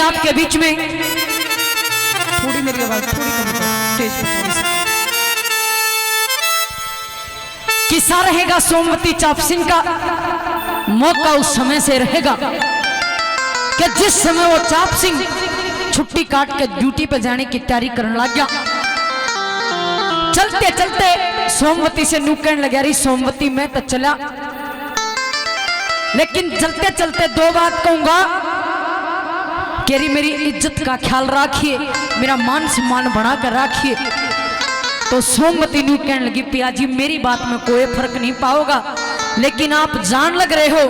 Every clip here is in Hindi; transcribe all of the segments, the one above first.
आपके बीच में थोड़ी मेरी आवाज थोड़ी कम करो स्टेज पे थोड़ी सी। किस्सा रहेगा सोमवती चाप सिंह का। मौका उस समय से रहेगा कि जिस समय वो चाप सिंह छुट्टी काट के ड्यूटी पे जाने की तैयारी करने लग गया। चलते चलते सोमवती से नू कहने लगा, रही सोमवती मैं तो चला, लेकिन चलते चलते दो बात कहूंगा कि मेरी इज्जत का ख्याल रखिए, मेरा मान सम्मान बना कर रखिए। तो सोमवती नू कहने लगी, पिया जी मेरी बात में कोई फर्क नहीं पाओगा, लेकिन आप जान लग रहे हो,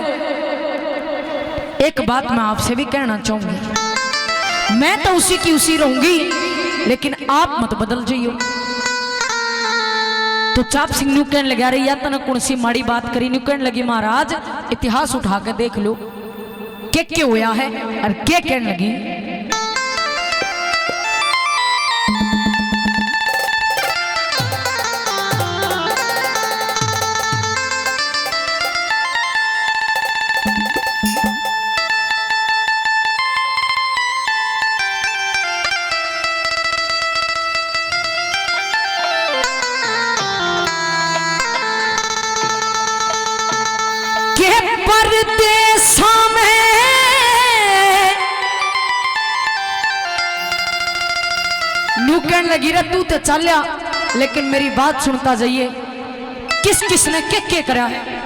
एक बात मैं आपसे भी कहना चाहूंगी, मैं तो उसी की उसी रहूंगी, लेकिन आप मत बदल जाइयो। तो चाप सिंह नू कहने लगा, रही या तना कौन सी माड़ी बात करी। नू कहने लगी, महाराज इतिहास उठा कर देख लो क्या होया है। और क्या कहने लगी, परदेसा में नू कहने लगी, रे तू तो चलिया, लेकिन मेरी बात सुनता जाइए, किस किसने क्या करा है।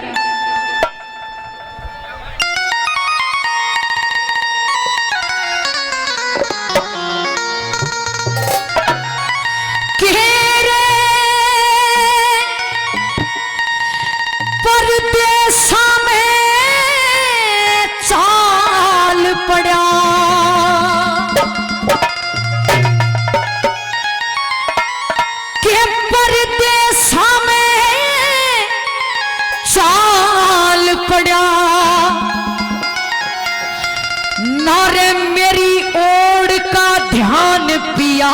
परदेसा पड़ा के परदेसा में चाल पड़ा, नारे मेरी ओर का ध्यान पिया,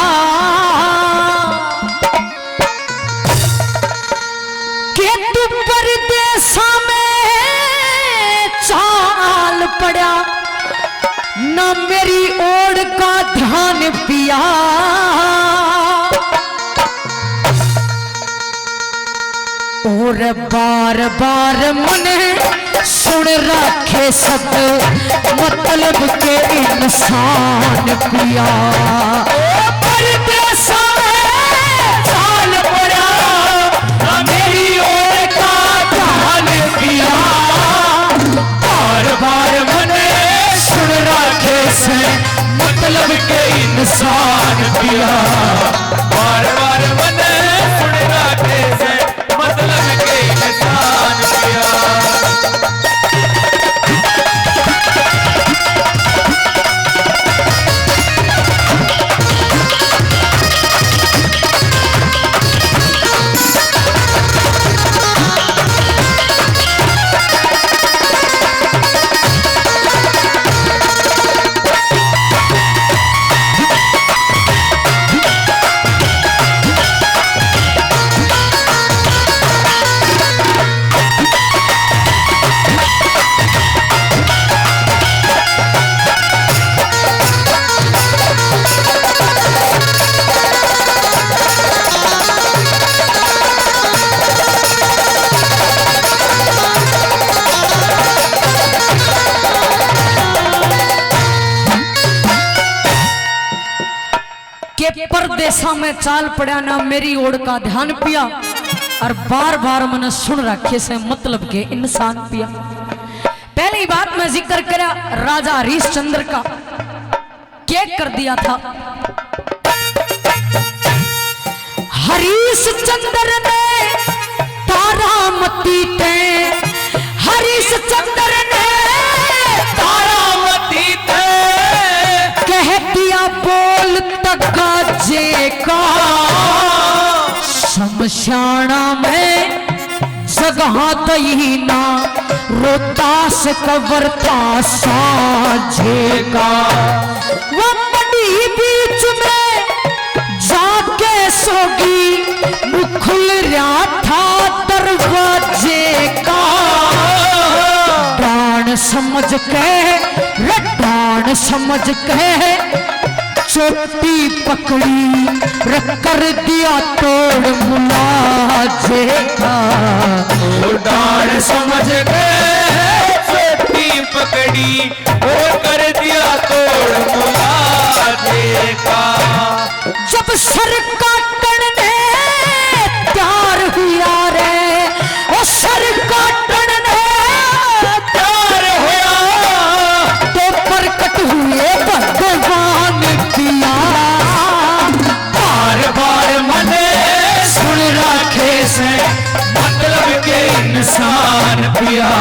के तू परदेसा में चाल पड़ा, ना मेरी ओर का ध्यान पिया। और बार बार मन सुन रखे सब मतलब के इंसान पिया। परदेसा में चाल पड़ा, ना मेरी ओर का ध्यान पिया। बार बार मन सुन रखे से मतलब के इंसान पिया। बार बार मन सुन रखे से मतलब के इंसान पिया। के परदेसा में चाल पड़ा, ना मेरी ओर का ध्यान पिया। और बार बार मैंने सुन रखे से मतलब के इंसान पिया। पहली बात मैं जिक्र करा राजा हरिश्चंद्र का, क्या कर दिया था। हरिश्चंद्र ने तारामती ते, हरिश्चंद्र ने तारामती ते कह दिया बोल तका जे का। शमशाना में जगह तही ना रोतास कवरता साझेगा। वो बड़ी बीच में जाके सोगी, मुखुल रहा था दरवाजे का। डान समझ के रटान समझ के चोटी पकड़ी रख कर दिया तोड़ मुलाजे का। डार समझ के चोटी पकड़ी और कर दिया तोड़ मुलाजे का। जब सर काटने तैयार हुआ रे, ओ सर काटने प्यार होया तो प्रकट हुए भगवान पिया। बार बार मने सुन रखे से मतलब के इंसान पिया।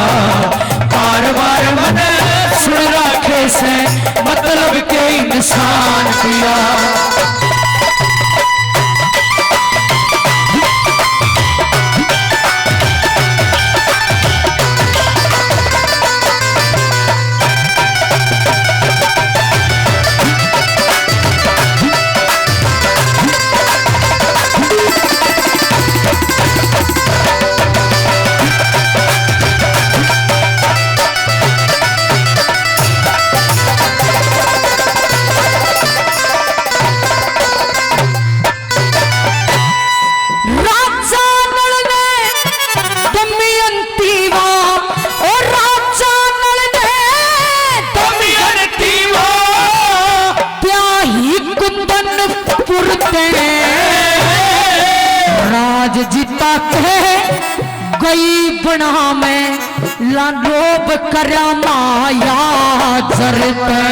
बार बार मने सुन रखे से मतलब के इंसान पिया। राज जीता के गई बना में लाडोब करया माया जरते।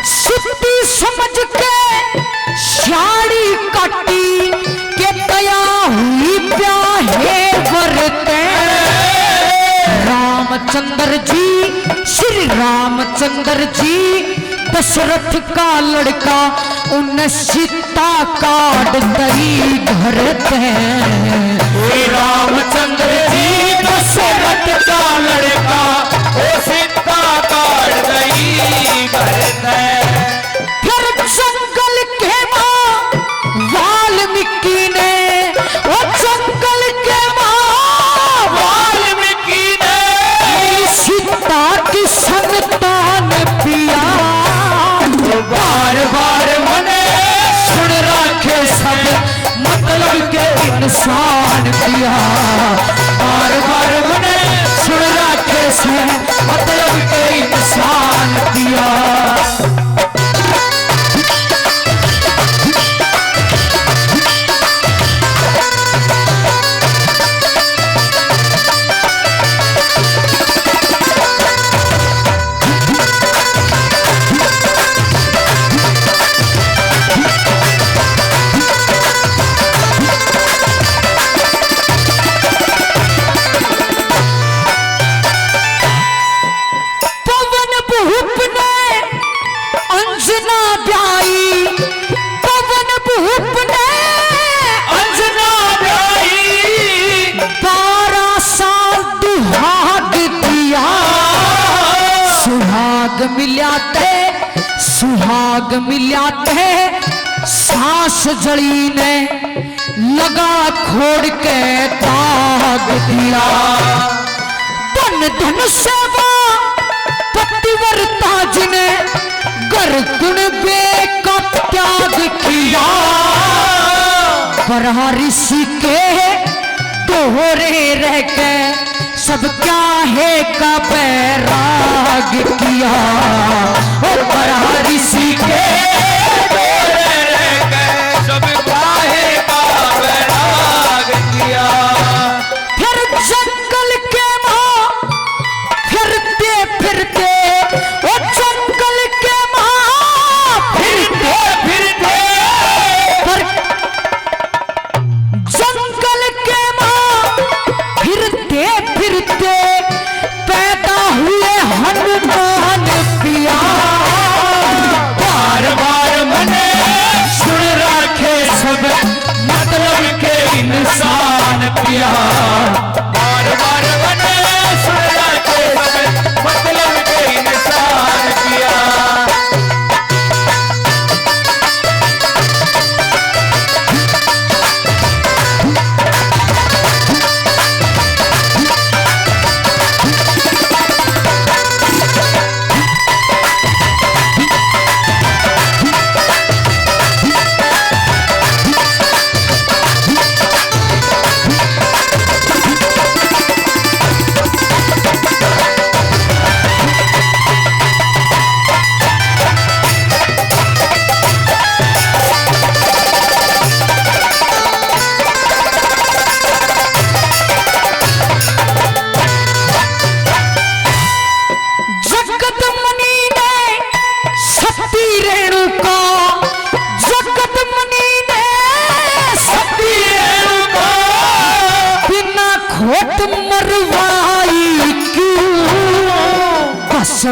सुती समझ के शाड़ी काटी के दया हुई प्याहे वरते। रामचंद्र जी श्री रामचंद्र जी दशरथ का लड़का उन सीता काट दई घर ते। रामचंद्र जी दशरथ का लड़का वो सीता काट दई घर ते। फिर जंगल के मां वाल्मीकि ने, वो जंगल के मां वाल्मीकि ने सीता की संतान पिया। बार बार मने सुन रखे सब मतलब के इंसान पिया। बार बार मने सुन रखे से मतलब के इंसान पिया। अंजना ब्याई, पवन भूप ने अंजना ब्याई 12 साल दुहाग दिया। सुहाग मिलाते सांस जड़ी ने लगा खोड़ के ताग दिया। धन धन सेवा पतिव्रता जिने कर गुण बे का त्याग किया। बरहा ऋषि के दोहरे रह के सब क्या है का बैराग किया। और बरहा ऋषि के दोहरे रह के सब क्या है का बैराग किया। फिर जंगल के मां फिरते फिरते, वो जंगल के मां फिरते फिरते पर जंगल के मां फिरते फिरते पैदा हुए हनुमान पिया।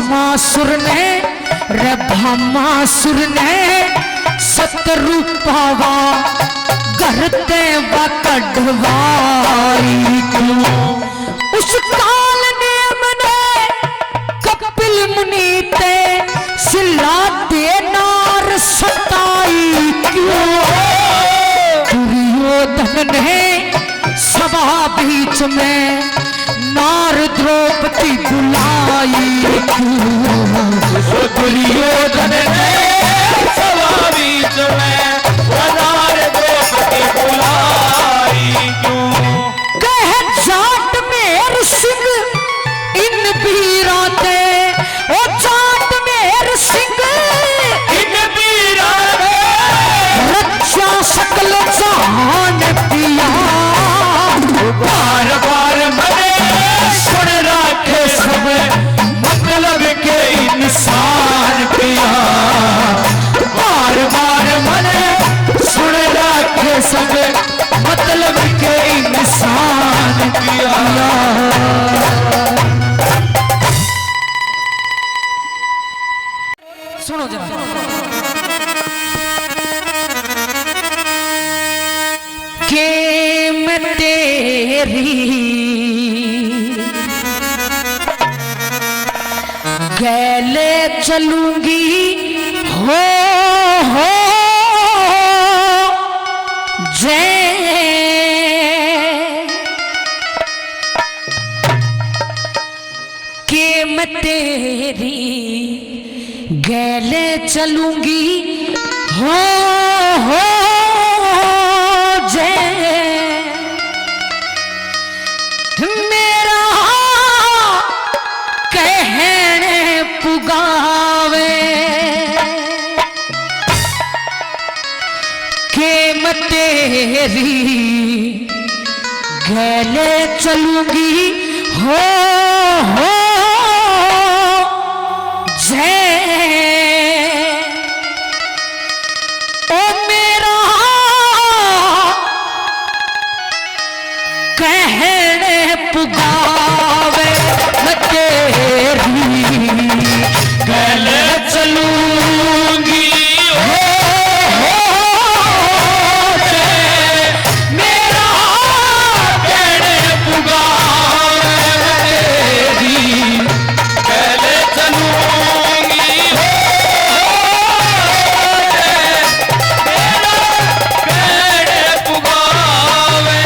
भामासुर ने रे भामासुर ने सतरूपावा करते व कढ़वाई क्यों। उस काल नेम ने कपिल मुनि ते सिला दे नार सताई क्यों। दुर्योधन ने सभा बीच में नार द्रौपदी बुलाई क्यों। दुर्योधन ने सभा बीच में नार द्रौपदी बुलाई क्यों। कह जाट मेर सिंह इन वीरा ते ओ जाट मेर सिंह इन वीरा ने रक्षा सकल जहान पिया। बार बार मने सुन रखे सब मतलब के इंसान पिया। बार बार मने सुन रखे सब मतलब के इंसान पिया। सुनो जरा के मैं तेरी गैले चलूंगी हो जय के मैं तेरी गैले चलूंगी हो जय मेरा कहने पुगावे के मैं तेरी गैले चलूंगी हो जय ओ मेरा कहने पुगावे मैं तेरी गले चलूंगी हो मेरा कहने पुगावे तेरी। गले चलूंगी हो मेरा कहने पुगावे।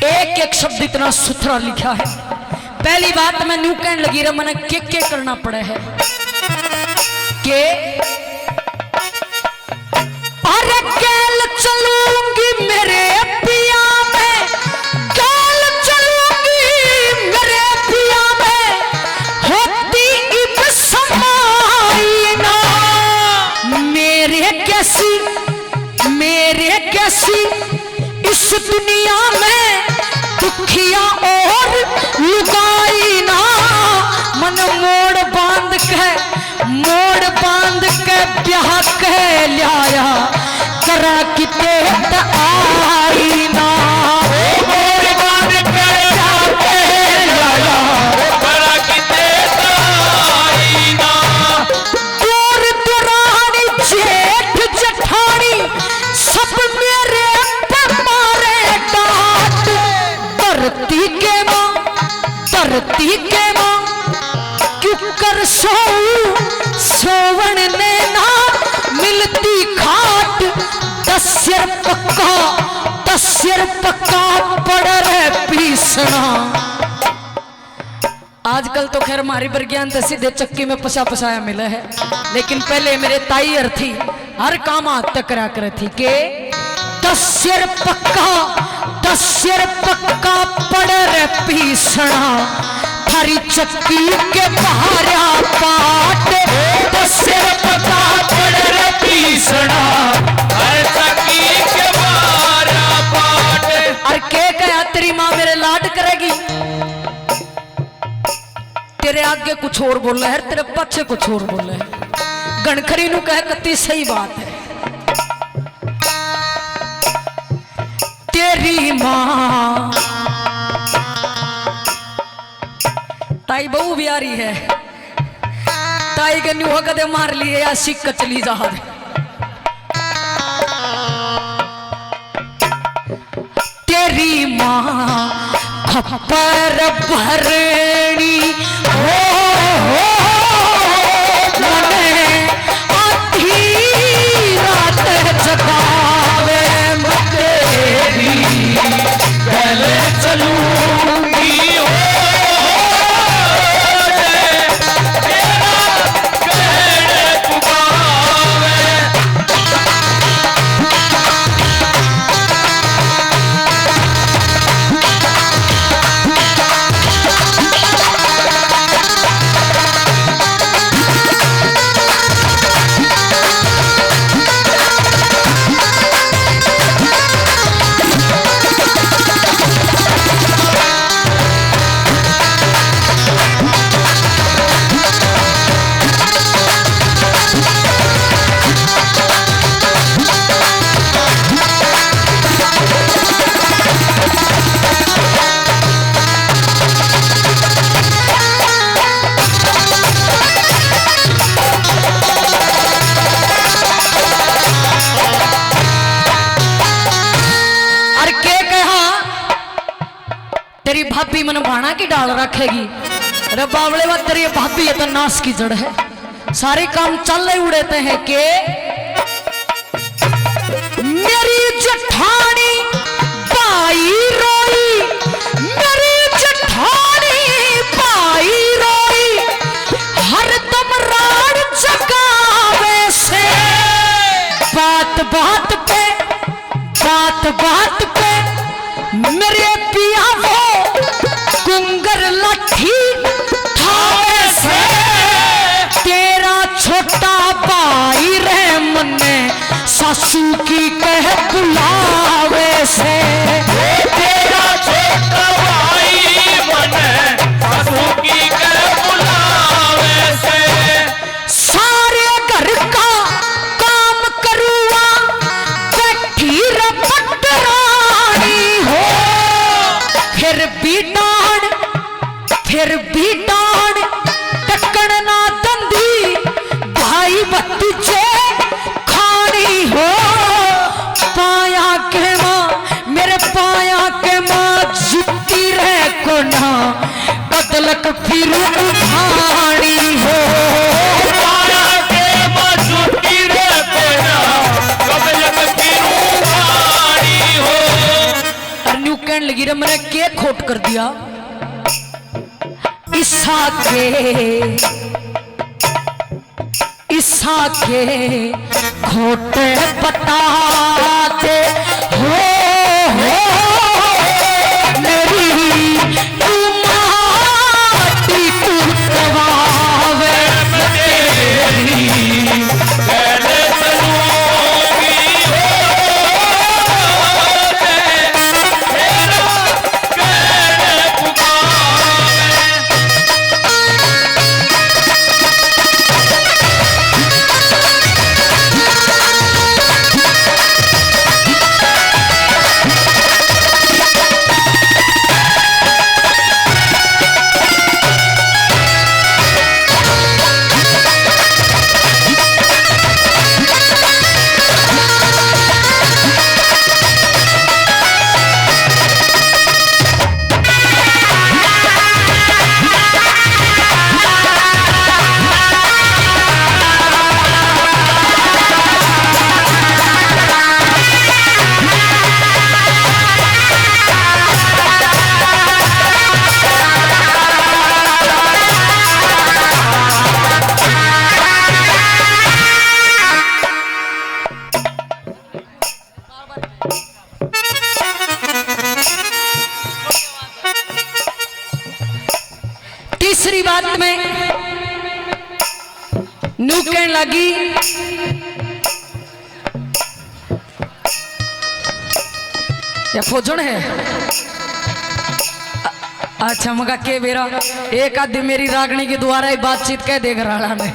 एक एक शब्द इतना सुथरा लिखा है। पहली बात मैं न्यू कहने लगी रे मैंने के करना पड़ा है के अरे गैल चलूंगी मेरे पिया में गैल चलूंगी मेरे पिया में होती इब समाई ना मेरे कैसी इस दुनिया में दुखिया और लुगाई ना। मन मोड़ बांध के ब्याह कह लिया करा कि तेत आई ना। मोड़ बांध के ब्याह कह लिया करा कि तेत आई ना। दूर दुरानी जेठ जठानी सब मेरे पर मारे डांट। धरती के मां क्यों कर सोवण ने ना मिलती खाट। दस्यर पक्का पड़ रहे पीसना। आजकल तो खैर हमारी विज्ञान तो सीधे चक्की में पसाया मिला है, लेकिन पहले मेरे ताई अर्थी हर काम हाथ तक करा कर थी के दस्यर पक्का पड़ रहे पीसना। थारी चक्की के बहारा पाट दस्यर पक्का पड़ रहे पीसना। माँ मेरे लाड करेगी, तेरे आगे कुछ और बोल रहा है, तेरे पीछे कुछ और बोल रहा है। गणखरी नु कह कती सही बात है। तेरी माँ ताई बहू भी आ रही है, ताई के न्यू कदे मार लिए या सिक्का चली जहाज। तेरी माँ खप्पर भरणी हो मने आधी रात जगावे, तेरी पहले चलूंगी हो तेरी भाभी मन भाना की डाल रखेगी। अरे बावले बात तेरी भाभी ये तो नाश की जड़ है, सारे काम चल उड़ेते हैं के मेरी जठानी बाई रोई, मेरी जठानी बाई रोई, हर दम राड जगावे से, बात बात पे मेरे पिया वो कुंगर लाठी ठावे से, तेरा छोटा भाई रे मन्ने सासू की कह बुलावे से, तेरा छोटा भाई मने सासू की कह बुलावे से, सारे घर का काम करुआ बैठी रपटरानी हो, फिर भी डांड टक्कण ना दंदी, भाई भतीजे खानी हो, पाया के माँ मेरे पाया के माँ जुटी रह को ना बदलक फिर उठानी हो, पाया के माँ जुटी रह को ना बदलक फिर उठानी हो। न्यू कहने लगी रे मैंने के खोट कर दिया, ईसा के खोटे बताते हो मेरी तू माटी तू दबावे, तेरी पहले चलूंगी हो तेरा कहने पुकारे। तीसरी बात में नू कहने लगी या फोजन है अच्छा मगा के बेरा एक आदि मेरी रागनी के द्वारा ही बातचीत कह देगा राणा ने।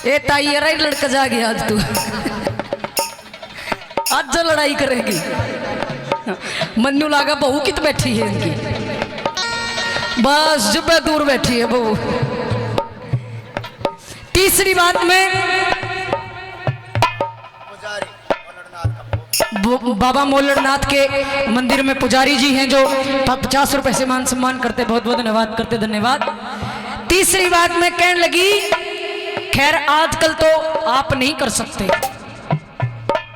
ए ताई ही लड़का जा गया आज तू आज जो लड़ाई करेगी मन्नू लागा बहू कित बैठी है इनकी, बस जब दूर बैठी है बहू। तीसरी बात में बाबा मोलड़नाथ के मंदिर में पुजारी जी हैं जो 50 रुपए से मान सम्मान करते, बहुत बहुत धन्यवाद करते, धन्यवाद। तीसरी बात में कहने लगी खैर आजकल तो आप नहीं कर सकते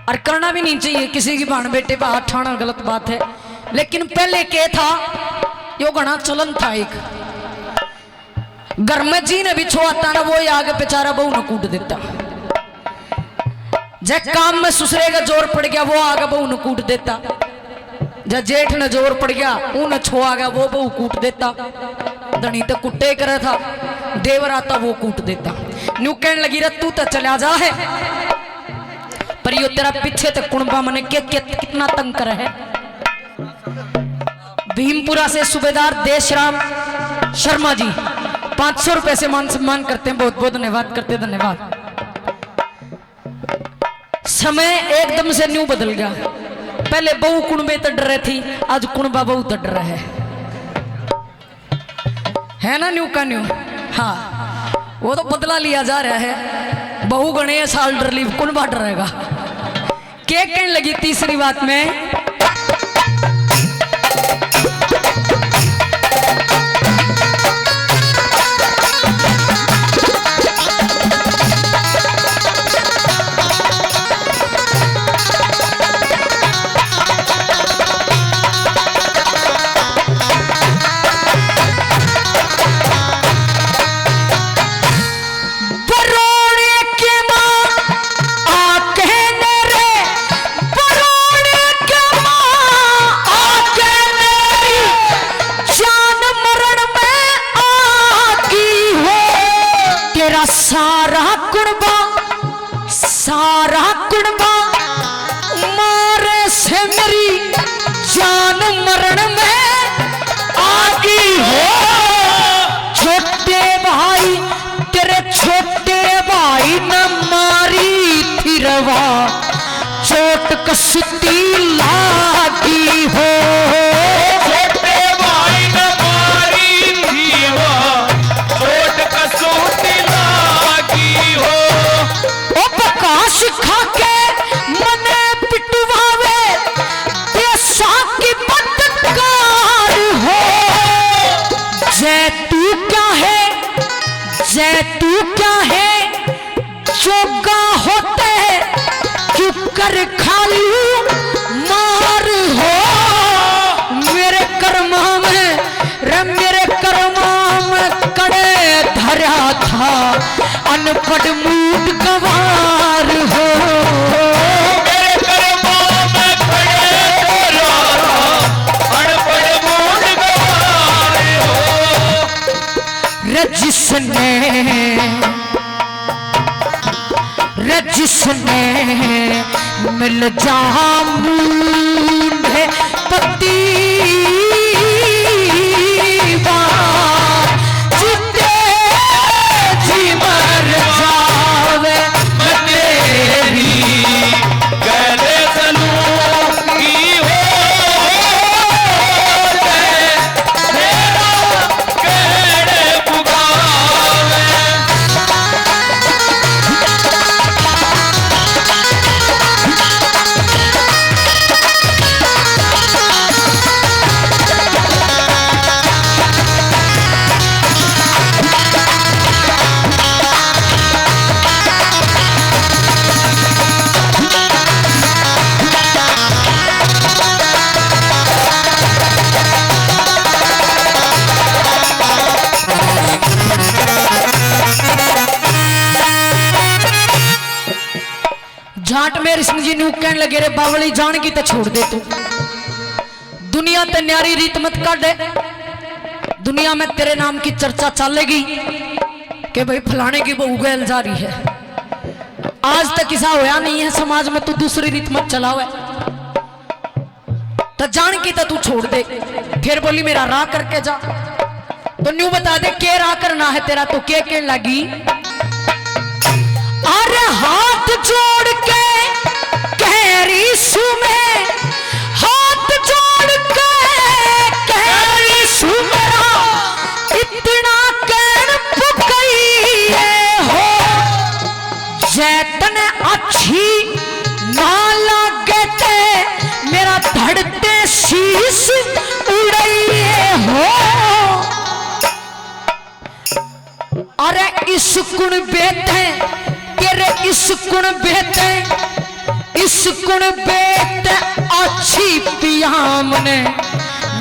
और करना भी नहीं चाहिए, किसी की बहन बेटे पर हाथ ठाना गलत बात है, लेकिन पहले क्या था यो घना चलन था। एक घर में जी ने भी छोड़ता ना वो आगे बेचारा बहू न कूट देता, जब काम में ससुरे का जोर पड़ गया वो आगे बहू न कूट देता, जब जेठ ने जोर पड़ गया ऊन छो आ गया वो बहू कूट देता, धनी तो कुट्टे करे था देवर आता वो कूट देता। न्यू कहने लगी रे तू तो चला जा है पर यो तेरा पीछे तक कुणबा मने कितना तंग कर है। भीमपुरा से सूबेदार देशराम शर्मा जी 500 रुपए से मान सम्मान करते हैं, बहुत बहुत धन्यवाद करते, धन्यवाद। समय एकदम से न्यू बदल गया, पहले बहू कुणबे तो डर रही थी, आज कुणबा बहू तो डर है ना न्यू का न्यू। हाँ वो तो बदला लिया जा रहा है, बहू गणे साल डर ली कुणबा डरेगा। क्या कहने लगी तीसरी बात में सारा कुणबा मारे से मेरी जान मरण में आगी हो। छोटे भाई तेरे छोटे भाई न मारी थी रवा, चोट कसती लागी हो। छोटे भाई न मारी थी रवा, चोट कसती लागी हो। सिखा के मने पिटवावे देशा की बदकार हो। जय तू क्या है, जय तू क्या है, जोगा होते चुप कर खाली मार हो। मेरे कर्मा में रे मेरे कर्मा में कड़े धरा था, अनपढ़ मूड गवार हो। मेरे कर्मों में खड़े धरा, अनपढ़ मूड गवार हो। जिसने मिल जामून पति झाट में ऋषि जी न्यू कहने लगे रे बावली जान की तो छोड़ दे तू, दुनिया ते न्यारी रीत मत कर दे। दुनिया में तेरे नाम की चर्चा चलेगी कि भाई फलाने की बहू गैल जा रही है, आज तक किसा होया नहीं है समाज में, तू दूसरी रीत मत चलावे तो जान की तो तू छोड़ दे। फिर बोली मेरा राह करके जा, तो न्यू बता दे के राह करना है तेरा, तो के कहने लगी अरे हाथ जोड़ के कह रही सुमे, हाथ जोड़ के कह रही सुमेरा, इतना कहन पुकइए हो जैतन अच्छी ना लगे ते मेरा धड़ते शीश उड़इए हो। अरे इस गुण बेटे तेरे, इस गुण बेटे, इस गुण बेटे अच्छी पियाम ने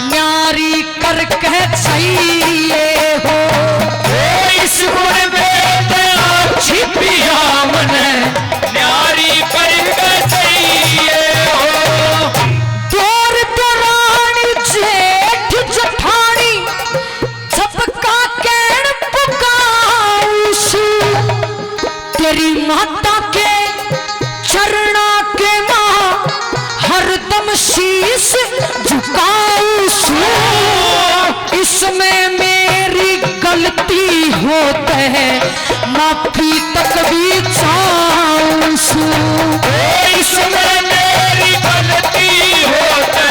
न्यारी करके चाहिए हो। इस गुण बेटे अच्छी पियाम ने न्यारी करके चाहिए हो। दूर दौरानी जेठ जठानी सबका कहन पुकाऊसू, तेरी माता के चरणा के मां हरदम शीश झुकाऊसू। इसमें मेरी गलती होते है माफी तक भी चाहूसू। इसमें मेरी गलती होते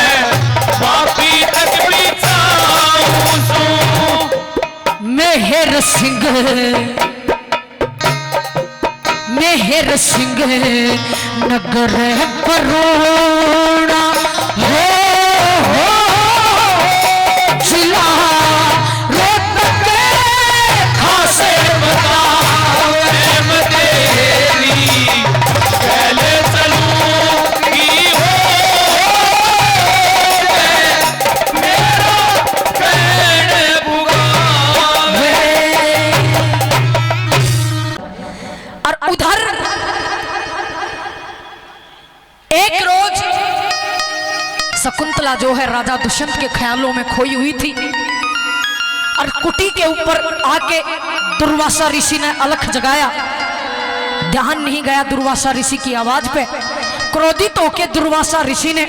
माफी तक भी चाहूं। मेहर सिंह, मेहर सिंह नगर परोना हो जिला रोहतक खासे बतावे मदेरी, पहले चलूंगी हो मेरा कहने बुगावे। और उधर एक रोज शकुंतला जो है राजा दुष्यंत के ख्यालों में खोई हुई थी, और कुटी के ऊपर आके दुर्वासा ऋषि ने अलख जगाया। ध्यान नहीं गया दुर्वासा ऋषि की आवाज पे। क्रोधित होकर दुर्वासा ऋषि ने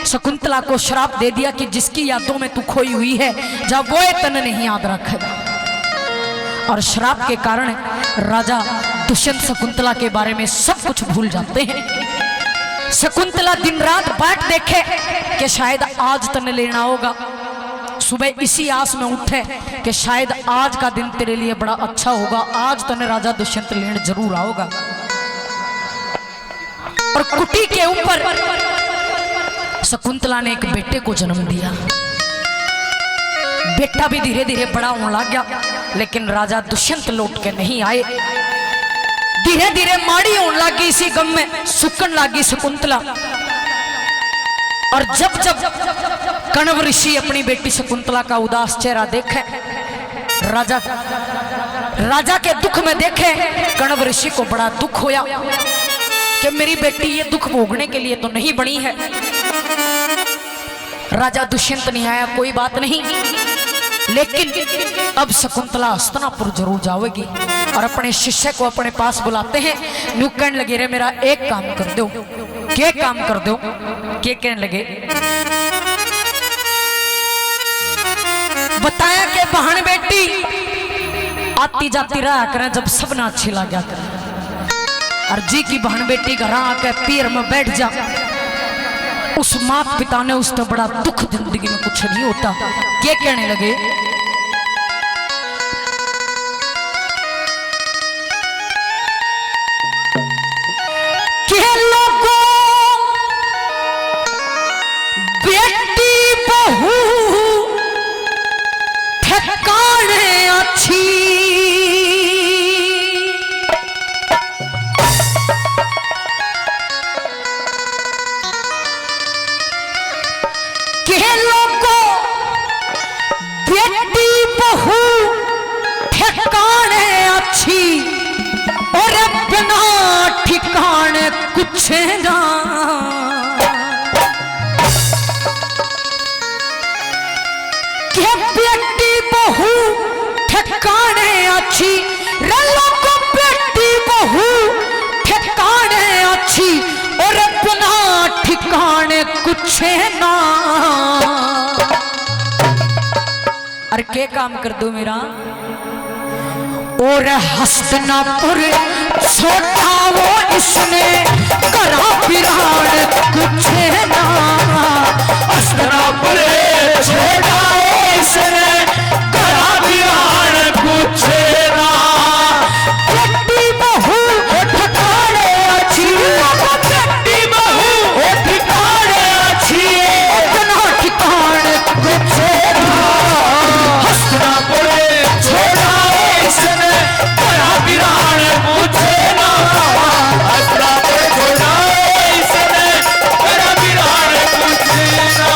शकुंतला को श्राप दे दिया कि जिसकी यादों में तू खोई हुई है जब वो तन नहीं याद रखेगा। और श्राप के कारण राजा दुष्यंत शकुंतला के बारे में सब कुछ भूल जाते हैं। शकुंतला दिन रात बाट देखे कि शायद आज तने लेना होगा। सुबह इसी आस में उठे कि शायद आज का दिन तेरे लिए बड़ा अच्छा होगा, आज तने राजा दुष्यंत लेने जरूर आओगा। और कुटी के ऊपर शकुंतला ने एक बेटे को जन्म दिया। बेटा भी धीरे धीरे बड़ा होने लग गया, लेकिन राजा दुष्यंत लौट के नहीं आए। धीरे धीरे माड़ी होने लगी, इसी गम में सुकन लगी शकुंतला। और जब जब कण्व ऋषि अपनी बेटी शकुंतला का उदास चेहरा देखे, राजा के दुख में देखे, कण्व ऋषि को बड़ा दुख होया कि मेरी बेटी ये दुख भोगने के लिए तो नहीं बनी है। राजा दुष्यंत नहीं आया, कोई बात नहीं, लेकिन अब शकुंतला हस्तिनापुर जरूर जाएगी। और अपने शिष्य को अपने पास बुलाते हैं। न्यू कहने लगे रे मेरा एक काम कर दो। क्या काम कर दो? क्या कहने लगे? बताया कि बहन बेटी आती जाती रहा करें, जब सब ना अच्छी लग गया करें। और जी की बहन बेटी घर आके पैर में बैठ जा, उस माता पिता ने उससे बड़ा दुख जिंदगी में कुछ नहीं होता। क्या कहने लगे? बेटी बहू ठिकाने अच्छी, के लोगों बेटी बहू ठिकाने अच्छी, और बिना ठिकाने कुछ ना। बेटी बहू ठिकाने अच्छी, रलो को बेटी बहू अरे के काम कर दो मेरा और हस्तिनापुर छोटा वो इसने करा बिरान कुछ ना हस्तिनापुर छोटा वो इसने करा बिरान कुछ ना बेटी बहू ठिकाने अच्छी बेटी बहू ठिकाने अच्छी इतना ठिकान कुछ ना हस्तिनापुर छोटा इसने करा बिरान कुछ ना हस्तिनापुर छोटा इसने करा बिरान कुछ ना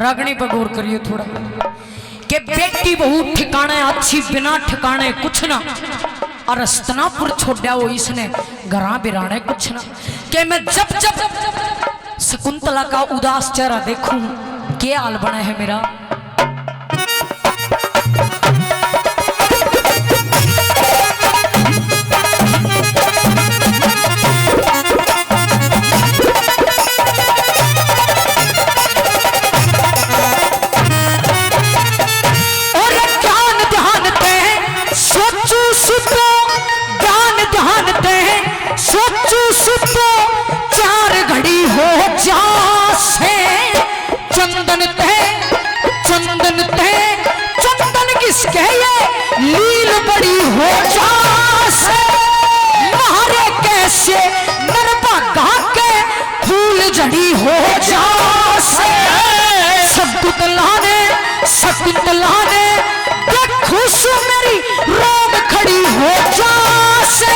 रागनी पर गौर करिए थोड़ा कि बेटी बहू ठिकाने अच्छी बिना ठिकाने कुछ ना और हस्तिनापुर छोड़ा वो इसने घरा बिराने कुछ ना कि मैं जब जब शकुंतला का उदास चेहरा देखूं क्या हाल बना है मेरा किसके ये लील बड़ी हो जासे मारे कैसे नरबा के फूल जड़ी हो जासे शकुंतला ने देखो सो मेरी रोम खड़ी हो जासे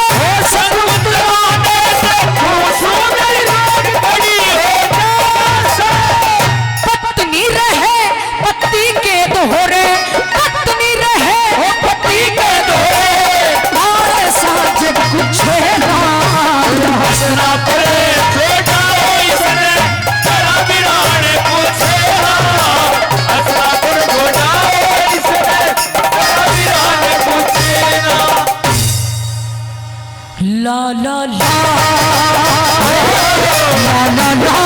शकुंतला ने देखो सो मेरी रोम खड़ी हो जासे पत्नी रहे पति के दोहरे कुछ ना हस्तिनापुर छोटा इसने करा बिरान कुछ ना हस्तिनापुर छोटा इसने करा बिरान कुछ ना ला ला ला ला ला ला ला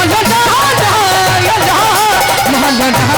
ला ला ला ला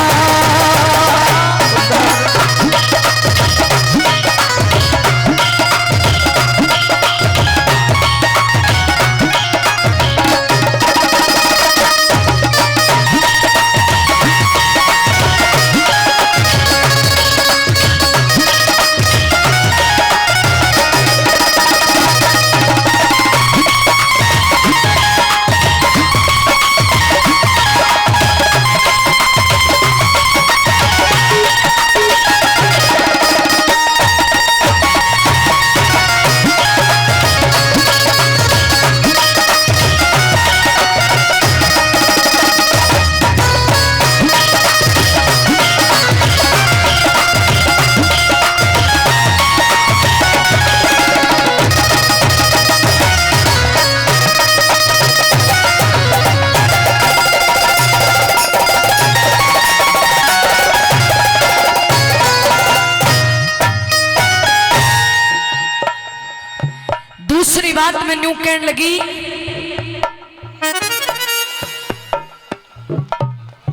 दूसरी बात मैं न्यू कहने लगी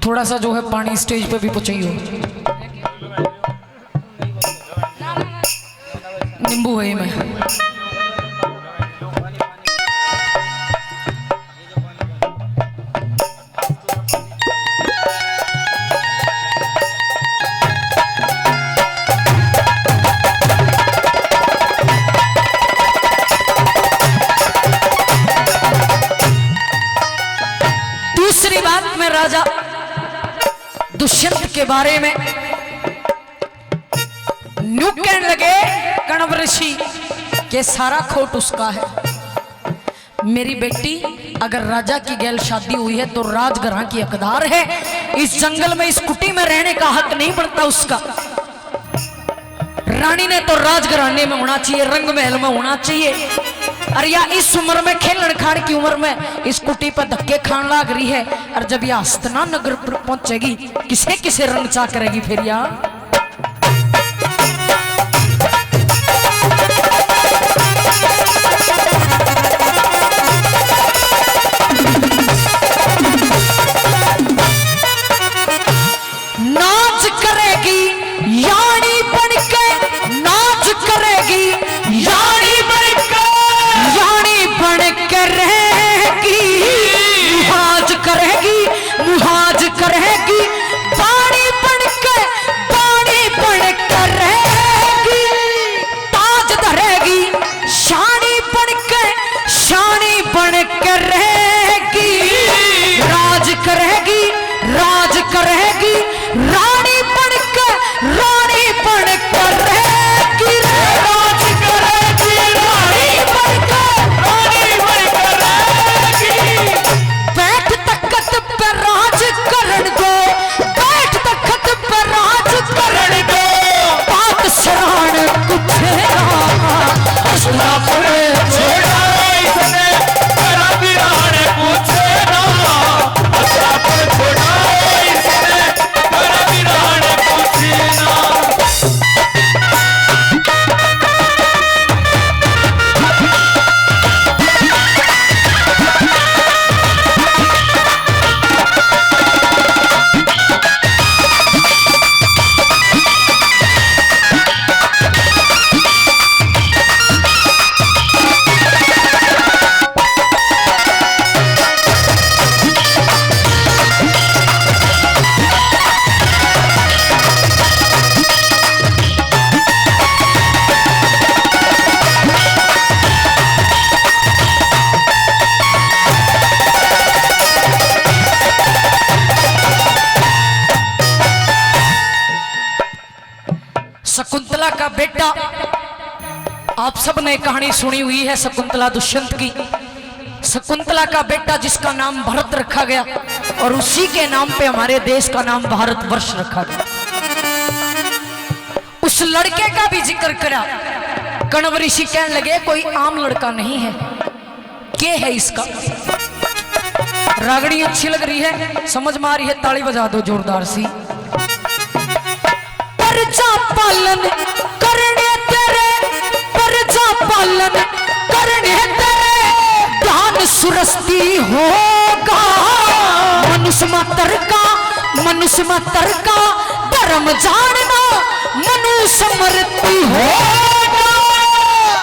थोड़ा सा जो है पानी स्टेज पे भी पहुंचाइए नींबू है मैं दूसरी बात में राजा दुष्यंत के बारे में न्यू कहने लगे कण्व ऋषि के सारा खोट उसका है। मेरी बेटी अगर राजा की गैल शादी हुई है तो राजघरां की हकदार है, इस जंगल में इस कुटी में रहने का हक नहीं बनता उसका। रानी ने तो राजघराने में होना चाहिए, रंग महल में होना चाहिए। अरे या इस उम्र में खेलन खान की उम्र में इस कुटी पर धक्के खान लाग रही है। और जब यह हस्तना नगर पर पहुंचेगी किसे किसे रंग चा करेगी फिर यार। नाच करेगी यानी बनके, नाच करेगी यानी बनके, यानी बनके रहेगी। मुहाज करेगी, मुहाज करेगी, बाणी बनके, बाणी बनके रहेगी। ताज धरेगी शानी बनके, शानी बनके रहेगी। राज करेगी, राज करेगी, रानी बनके, रानी बनके रहेगी। राज करेगी, रानी बनके, रानी बनके रहेगी। बैठ तख्त पे राज करन दो, बैठ तख्त पे राज करन दो। बात सराहन कुछ ना पड़े छोड़ा इसने करा बिरान पूछे ना, असरा पर छोड़ा इसने करा बिरान पूछे ना। शकुंतला का बेटा, आप सबने कहानी सुनी हुई है शकुंतला दुष्यंत की। शकुंतला का बेटा जिसका नाम भरत रखा गया और उसी के नाम पे हमारे देश का नाम भारतवर्ष रखा गया। उस लड़के का भी जिक्र करा। कण्व ऋषि कहने लगे कोई आम लड़का नहीं है, क्या है इसका। रागड़ी अच्छी लग रही है, समझ में आ रही है, ताली बजा दो जोरदार सी। प्रजा पालन करने तेरे, प्रजा पालन करने तेरे ध्यान सुरस्ती होगा। मनुष्य मात्र का, मनुष्य मात्र का धर्म जानना मनुष्य मृत्यु होगा।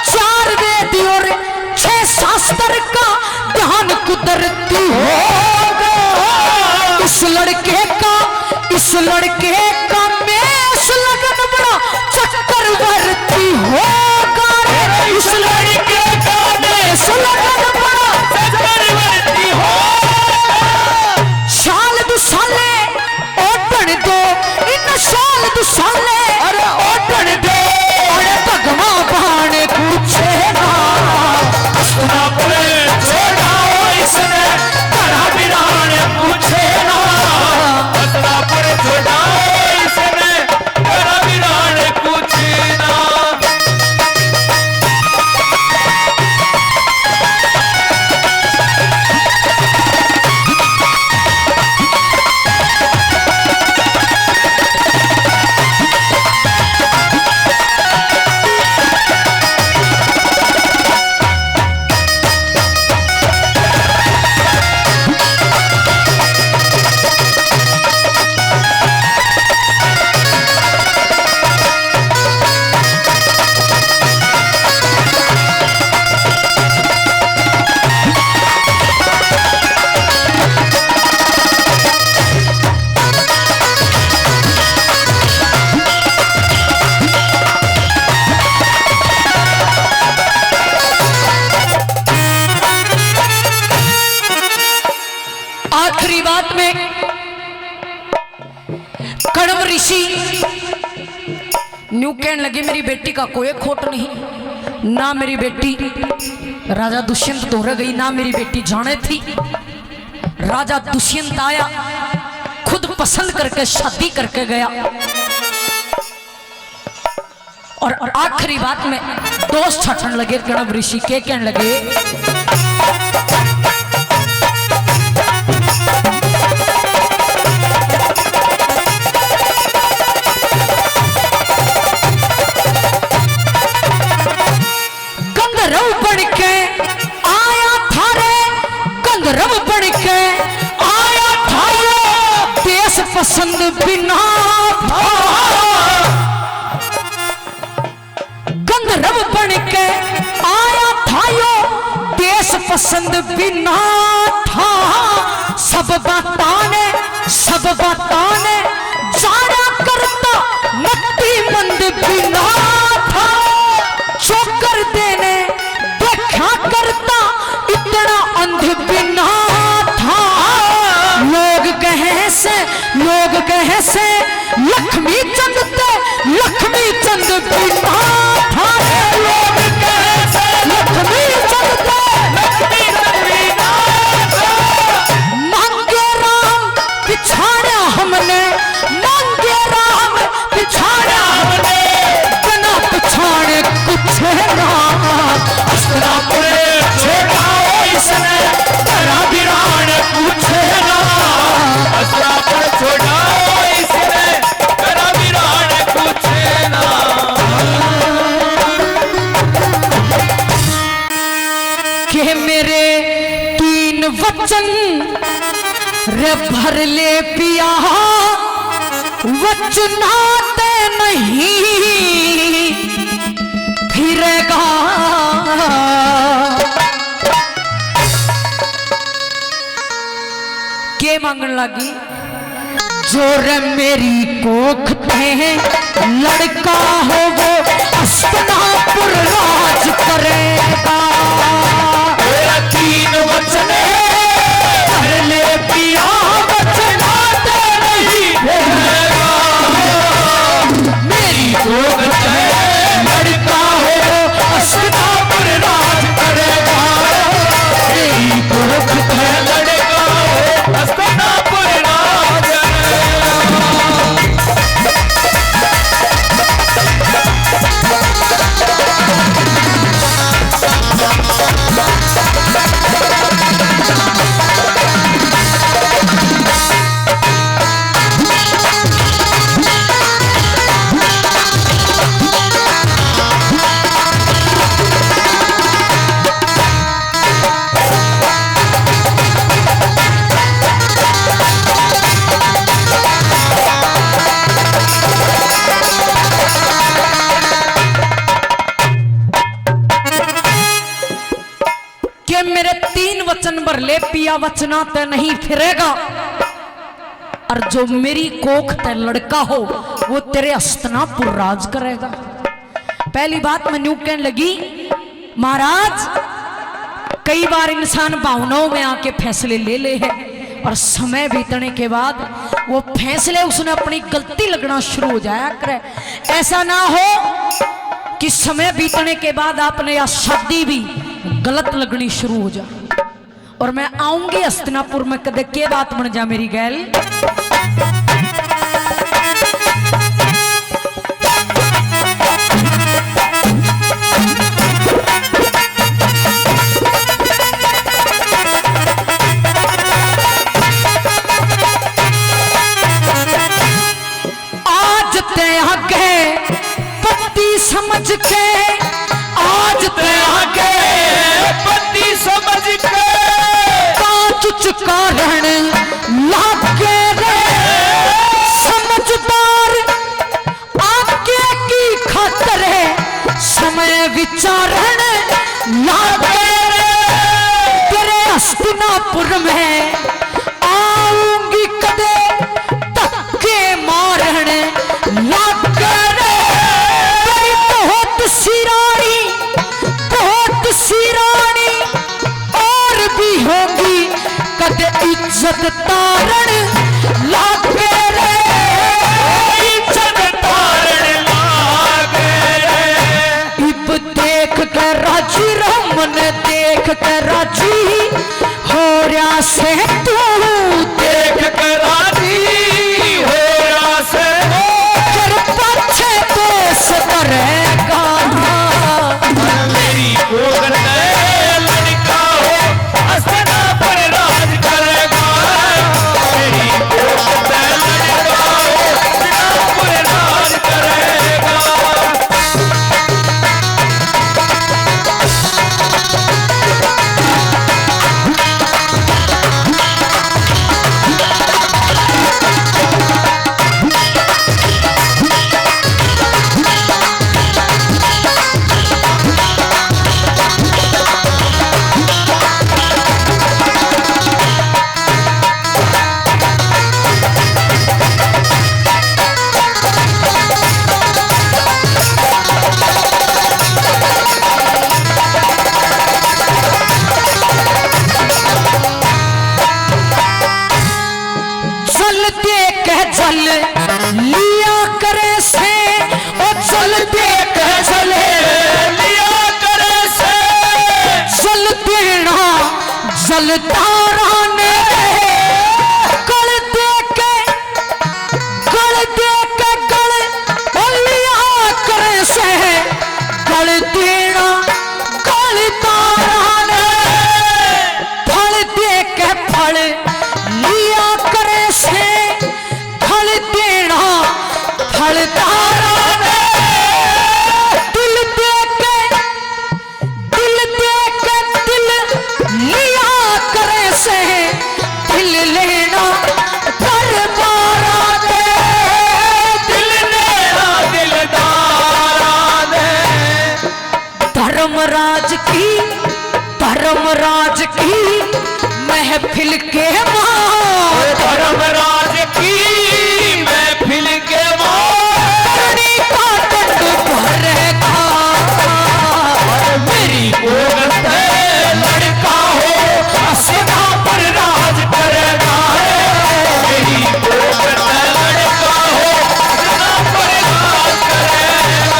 4 वेद और 6 शास्त्र का ध्यान कुदरती होगा। इस लड़के का, इस लड़के का मेष लगन बड़ा चक्रवर्ती होगा। इस लड़के का मेष लगन बड़ा चक्रवर्ती होगा। साल दो साले ओढ़न दो, इन साल दो साले अरे ओढ़न दो। अरे भगवा बाण पूछे ना, असरा पर छोड़ा इसने करा बिरान पूछे ना, असरा पर छोड़ा इसने करा बिरान पूछे ना। आखिरी बात में कण्व ऋषि न्यू कहने लगे मेरी बेटी का कोई खोट नहीं, ना मेरी बेटी राजा दुष्यंत दोहरा गई, ना मेरी बेटी जाने थी। राजा दुष्यंत आया, खुद पसंद करके शादी करके गया और आखिरी बात में दोस्त छठन लगे गणव ऋषि के कहने लगे गंधर्व बन के आया थारे, गंधर्व बन के आया थारे, देश पसंद बिना गंधर्व बन के आया था यो, देश पसंद बिना था। सब बताने जाना करता मट्टी मंद बिना था। चोकर देने देखा करता इतना अंध बिना था। लोग कहे से लक्ष्मी चंद बिना था। लोग कहे से लक्ष्मी चंद बिना था। मांगे राम पिछाड़ा हमने, मांगे राम पिछाड़ा हमने, बिना पिछाड़े कुछ ना। अस्तिनापुर छोड़ाओ इसने, तेरा वीरान कुछ ना। अस्तिनापुर छोड़ाओ इसने, तेरा वीरान कुछ ना। के मेरे 3 वचन रे भर ले पिया, वचनाते नहीं फिरेगा। के मांगन लगी जो रे मेरी कोख थे, लड़का हो वो अस्तिनापुर राज करेगा। 3 वचन भर ले पिया, वचनाते नहीं फिरेगा। मेरी कोख थे, लड़का हो वो अस्तिनापुर राज करेगा। मेरी कोख थे, लड़का हो अस्तिनापुर राज के मेरे 3 वचन भर ले पिया, वचना ते नहीं फिरेगा। और जो मेरी कोख ते लड़का हो वो तेरे अस्तिनापुर राज करेगा। पहली बात मैं न्यू कहने लगी, महाराज कई बार इंसान भावनाओं में आके फैसले ले है, और समय बीतने के बाद वो फैसले उसने अपनी गलती लगना शुरू हो जाया करे। ऐसा ना हो कि समय बीतने के बाद आपने या शादी भी गलत लगनी शुरू हो जाए। और मैं आऊंगी अस्तिनापुर में, कदे के बात बन जा मेरी गैल। आज ते आगे पत्ती समझ के, आज ते आगे पति समझ के कारण लागे रे समझदार। आगे की खातर समय विचारण लागे रे। तेरे अस्तिनापुर में आऊंगी कदे धक्के मारन लागे रे। तेरी बहुत सी रानी और भी होगी कदे इज्जत तारण लागे रे। इज्जत तारण लागे रे। इब देख कर राजी रमन, देख कर राजी हो रहा से तू, देख कर राजी हो रहा से कर पाछे दोष करे चलते कह जल लिया करे से, ओ चलते कह जल लिया करे से, जलते ना जलता रहने गल दे के गल लिया करे से, गल देना गल ताराने फल दे के फल लिया करे से, फल देना फल ताराने दिल दे के दिल लिया करे से, दिल लेना दरबारा दे, दिल लेना दिलदारा दे। धर्मराज की महफिल के मां, धर्मराज की महफिल के करनी का दंड भरेगा, मेरी औरत लड़का हो असदा पर राज करेगा, मेरी औरत लड़का हो असदा पर राज करेगा।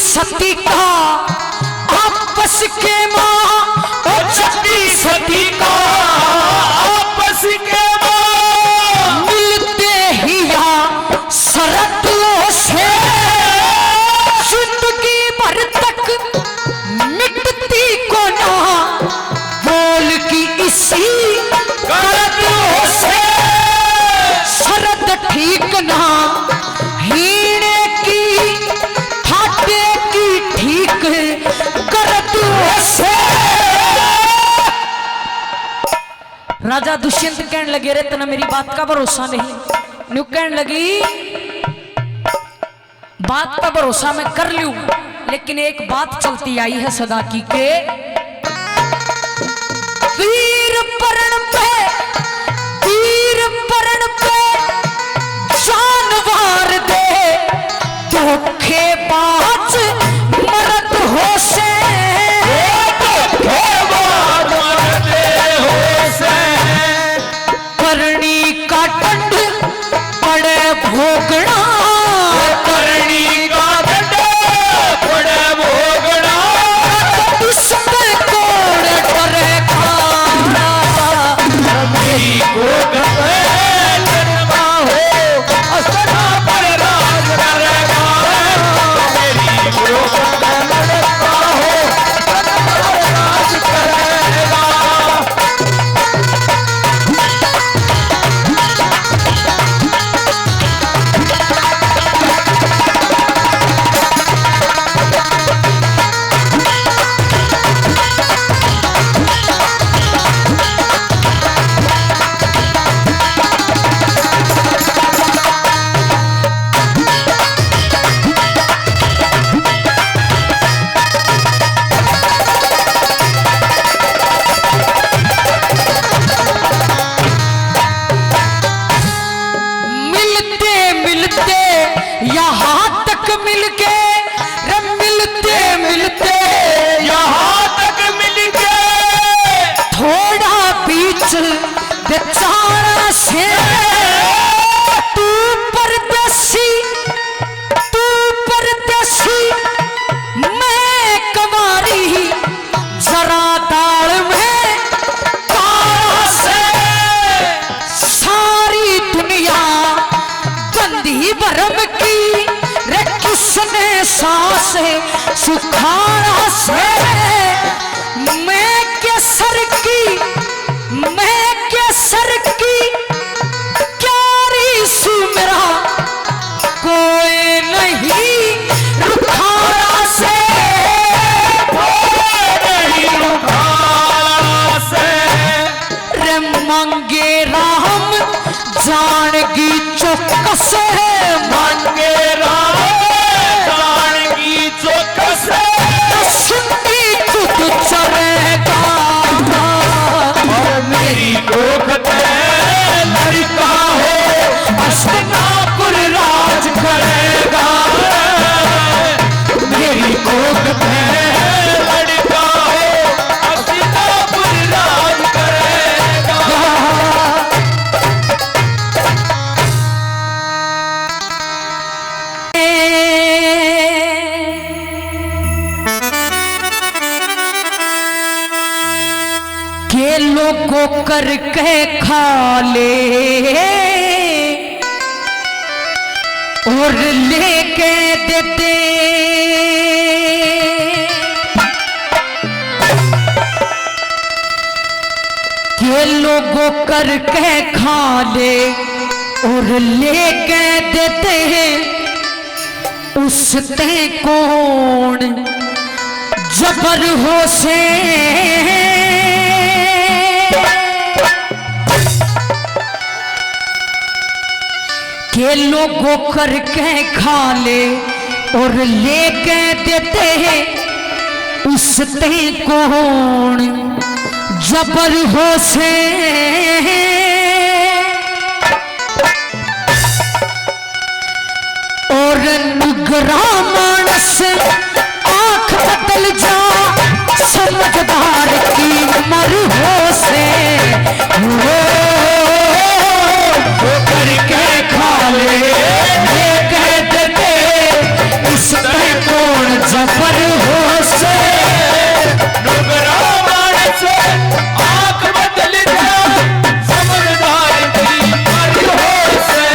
सती का आपस के मां, ओ छठी सती का आपस के मां, मिलते ही या सरतों से जिंदगी भर तक मिटती को ना, बोल की इसी गलतियों से शरद ठीक ना, हीने की ठाटे की ठीक करतों से। राजा दुष्यंत कहने लगे रे तना मेरी बात का भरोसा नहीं, न्यू कहने लगी बात का भरोसा मैं कर लूं, लेकिन एक बात चलती आई है सदा की के वीर परण पे जानवर दे, धोखेबाज मर्द हो से, धोखेबाज मरते हो से, करनी का दंड पड़े भोगना, करनी का दंड पड़े भोगना, इसमें कोड़ डरे खाना, मेरी औरत लड़का हो असदा पर राज करेगा, मेरी औरत लड़का हो असदा पर राज करेगा। यहाँ तक मिल के मिलते यहाँ तक मिल के थोड़ा बीच बेचारा से, तू परदेसी मैं कवारी, जरा दाल में कारा से, सारी दुनिया बंदी भरम की रे किसने सांस सुखाड़ा से, मैं के सर की क्यारी सू मेरा कोई नहीं रुखाड़ा से, नहीं लोगों करके खा ले और लेके देते के लोगों करके खा ले और लेके देते हैं उसते कौन जबर हो से के लोगों करके खा ले और लेके देते हैं उसते कौन जबर हो से और नुगरा मानस आंख बदल जा समझदार की मर हो से वो करके खा ले ये कह देते इस पे कौन जबर हो से नुगरा मानस आंख बदल जा समझदार की मर हो से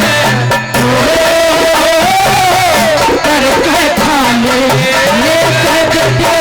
करके खा ले ये कह देते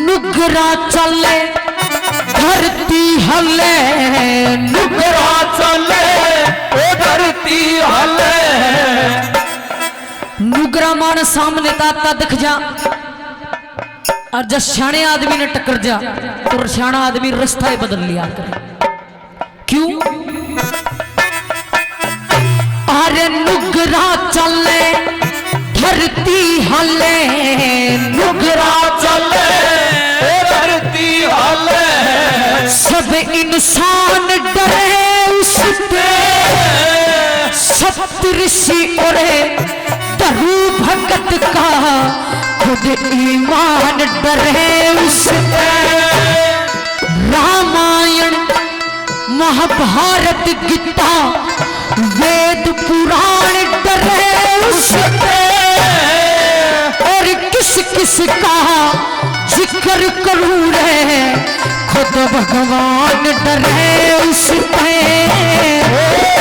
नुगरा चले धरती हले नुगरा चले ओ धरती हले नुगरा मान सामने ताता दिख जा और जब सियाने आदमी ने टक्कर जा तो सियाना आदमी रास्ता ही बदल लिया करे क्यों अरे नुगरा चले धरती हले नुगरा चले ओ धरती हले सब इंसान डरे उससे सप्तऋषि और तरु भगत का खुद ईमान डरे उससे रामायण महाभारत गीता वेद पुराण डरे उससे और किस किस का जिक्र करूं रे खुद भगवान डरे उससे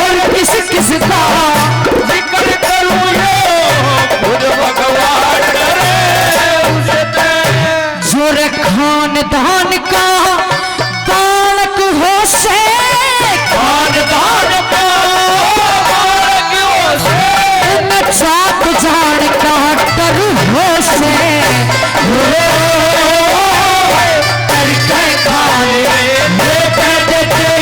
और किस किस का जिक्र करूं यो खुद भगवान डरे उससे जो रे खानदान का बालक हो से खानदान का बालक हो से न जात जान का डर हो से करके खा ले ये कह देते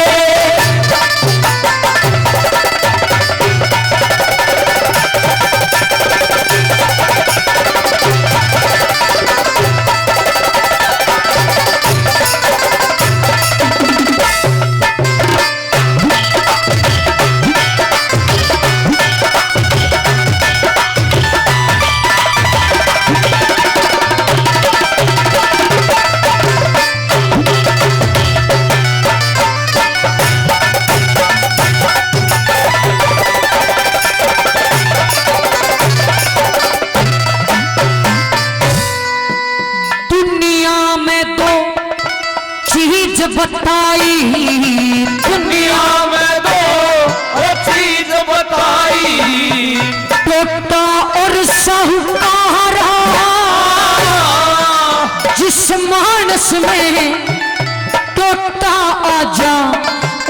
बताई दुनिया में दो वो चीज बताई टोटा और साहूकारा जिस मानस में टोटा आजा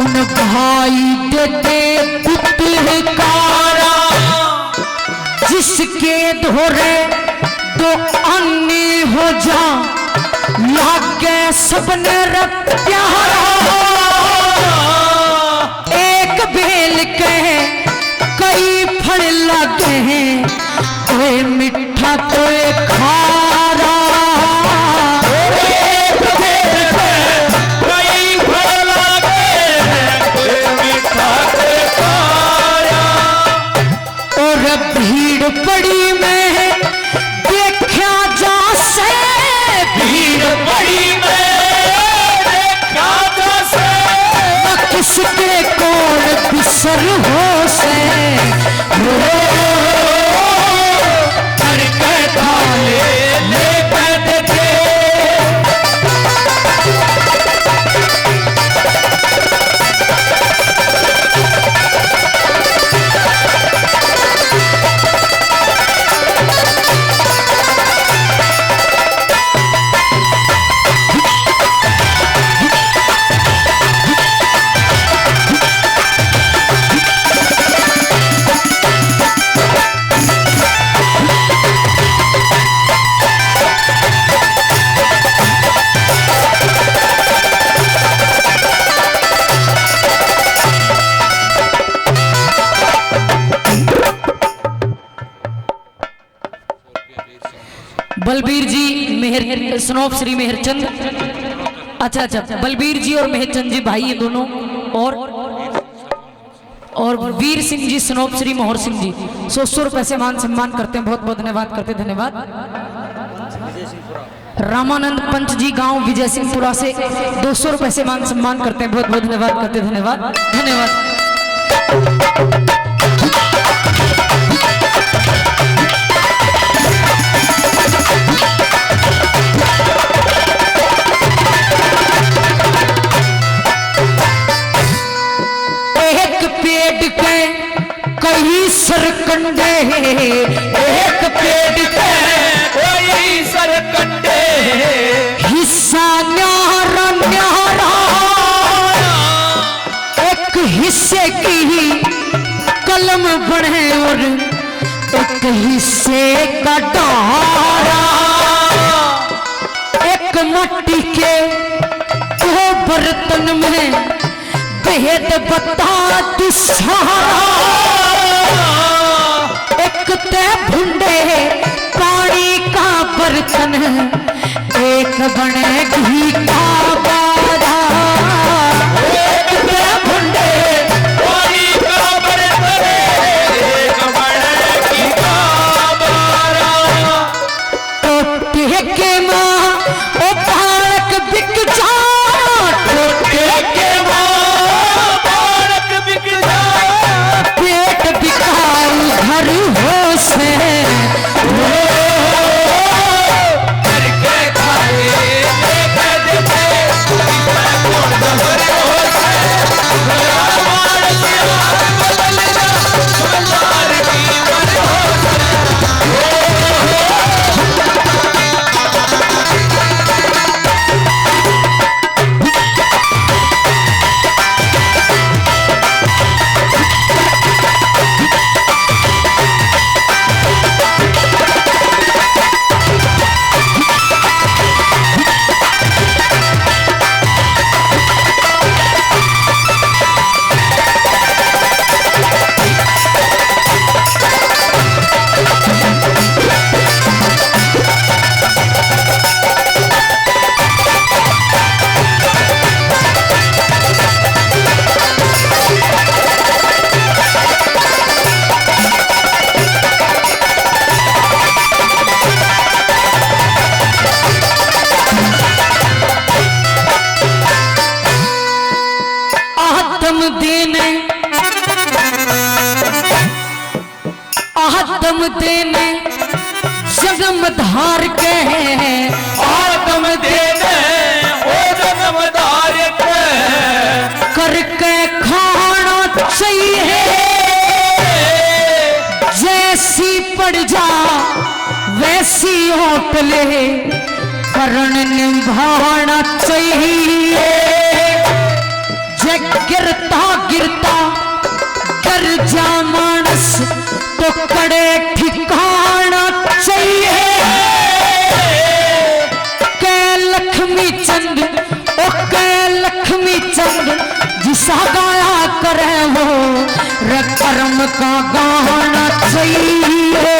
उन भाई देते पुत्रकारा जिसके धोरे दो अन्य हो जा लागे सबने प्यारा पेड़ के कई फल लगे हैं, कोई मीठा कोई खारा। और भीड़ पड़ी में देखा जा से, भीड़ बड़ी में देखा जा से, किसके कौन बिसर हो से, करके थाले ले बैठे थे। बलबीर जी मेहर स्नोप श्री मेहरचंद, अच्छा, बलबीर जी और मेहरचंद जी भाई ये दोनों, और वीर सिंह जी स्नोप श्री मोहर सिंह जी 100 रुपए से मान सम्मान करते हैं, बहुत बहुत धन्यवाद करते, धन्यवाद। रामानंद पंच जी गांव विजय सिंहपुरा से 200 रुपए से मान सम्मान करते हैं, बहुत बहुत धन्यवाद करते, धन्यवाद, धन्यवाद। कई सरकंडे, एक पेड़ के कोई सरकंडे, हिस्सा न्यारा न्यारा, एक हिस्से की ही कलम बने और एक हिस्से का डारा, एक मट्टी के दो बर्तन में भेद बता तू सारा, एक ते भुंडे पानी का बर्तन, एक बने घी का बारा, एक ते भुंडे पानी का बर्तन, एक बने घी का बारा। टोटे के माँ ओ बालक बिक जा, टोटे के माँ बालक बिक जा, पेट बिकाऊ घर हो से, करके थाले ले बैठे थे। कौन दहर हो से, रामायण की आग बदलना, मल्हार की मन हो से। आदम देने जगम धार के, आदम देने ओ जगम धार के, करके खाना चाहिए, जैसी पड़ जा वैसी होटले, करण निभाना चाहिए, जे गिरता गिरता कर जा मानस तो कड़े ठिकाना चाहिए, कै लक्ष्मी चंद ओ कै लक्ष्मी चंद जिसा गाया करे वो का गाना चाहिए